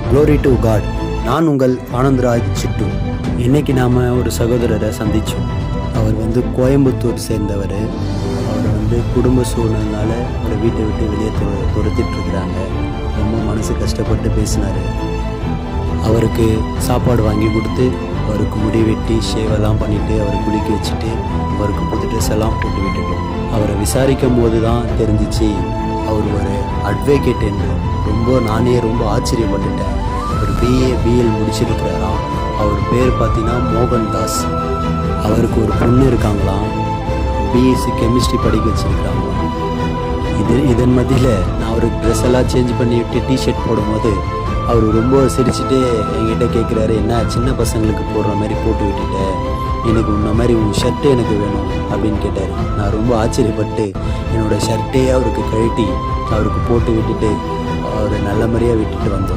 Glory to God. நான் உங்கள் ஆனந்தராஜ் சிட்டு. இன்றைக்கி நாம் ஒரு சகோதரரை சந்தித்தோம். அவர் கோயம்புத்தூர் சேர்ந்தவர். அவர் குடும்ப சூழ்நிலைனால ஒரு வீட்டை விட்டு வெளியே துரத்திட்டுருக்குறாங்க. ரொம்ப மனசு கஷ்டப்பட்டு பேசினார். அவருக்கு சாப்பாடு வாங்கி கொடுத்து, அவருக்கு முடி வெட்டி ஷேவெல்லாம் பண்ணிவிட்டு, அவரை குளிக்க வச்சுட்டு, அவருக்கு புது ட்ரெஸ் எல்லாம் போட்டு விட்டுட்டோம். அவரை விசாரிக்கும் போது தான் தெரிஞ்சிச்சு அவர் ஒரு அட்வொகேட் என்று. நானே ரொம்ப ஆச்சரியப்பட்டுட்டேன். அவர் பிஎல் முடிச்சிருக்கிறாராம். அவர் பேர் பார்த்தீங்கன்னா மோகன்தாஸ். அவருக்கு ஒரு பொண்ணு இருக்காங்களாம். பிஎஸ்சி கெமிஸ்ட்ரி படிக்க வச்சுருக்கிறாங்களாம். இதன் மத்தியில் நான் அவருக்கு ட்ரெஸ் எல்லாம் சேஞ்ச் பண்ணிவிட்டு டிஷர்ட் போடும்போது அவர் ரொம்ப சிரிச்சுட்டு என்கிட்ட கேட்குறாரு, என்ன சின்ன பசங்களுக்கு போடுற மாதிரி போட்டு விட்டுட்டேன், எனக்கு உன்ன மாதிரி உன் ஷர்ட்டு எனக்கு வேணும் அப்படின்னு கேட்டார். நான் ரொம்ப ஆச்சரியப்பட்டு என்னோடய ஷர்ட்டே அவருக்கு கழட்டி அவருக்கு போட்டு விட்டுட்டு அவர் நல்ல மாதிரியாக விட்டுட்டு வந்தோம்.